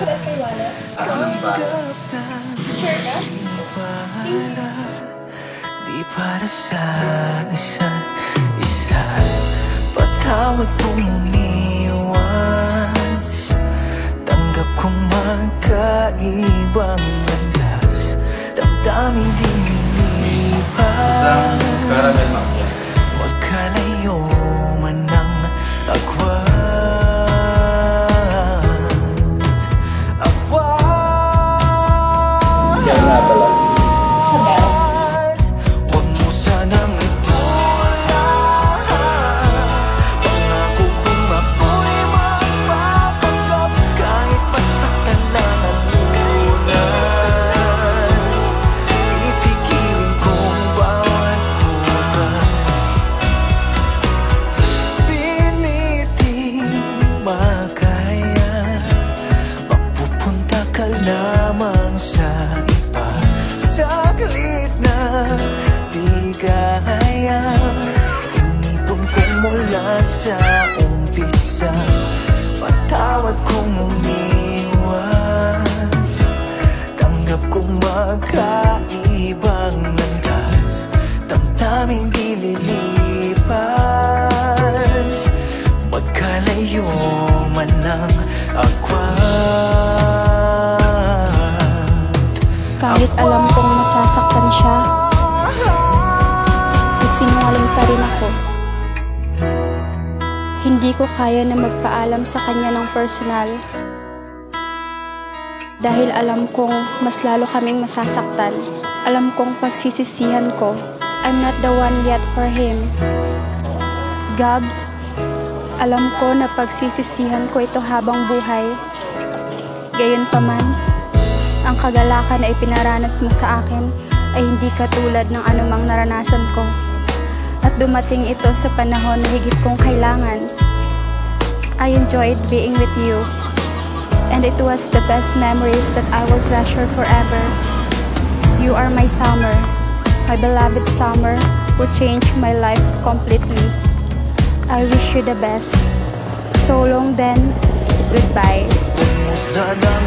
sulat kay Wallet? Anong ba? Sure ka? Di para sa isa't isa. Patawad kong umiwas. Tanggap kong magkaibang landas. Damdamin din Isang caramel macchiato. magkalayo man ang agwat. Yan nga pala. Sa bell? Huwag mo sanang itulan. Pangako kong ako'y magpapanggap kahit masaktan ng lunas. Ipigilin kong bawat bukas. Piniting makaya. Mapupunta ka lamang sa iba. Saglit na di kaya. Inipon ko mula sa umpisa. Patawad kong umiwas. Tanggap kong magkaibang landas. Damdamin di lilipas. Magkalayo man ang agwat. Kahit alam kong masasaktan siya, nagsinungaling pa rin ako. Hindi ko kaya na magpaalam sa kanya ng personal. Dahil alam kong mas lalo kaming masasaktan. Alam kong pagsisisihan ko, I'm not the one yet for him. Gab, alam ko na pagsisisihan ko ito habang buhay. Gayunpaman, ang kagalakan na ipinaranas mo sa akin ay hindi katulad ng anumang naranasan ko. At dumating ito sa panahon na higit kong kailangan. I enjoyed being with you, and it was the best memories that I will treasure forever. You are my summer, my beloved summer, who changed my life completely. I wish you the best. So long then, goodbye. Sana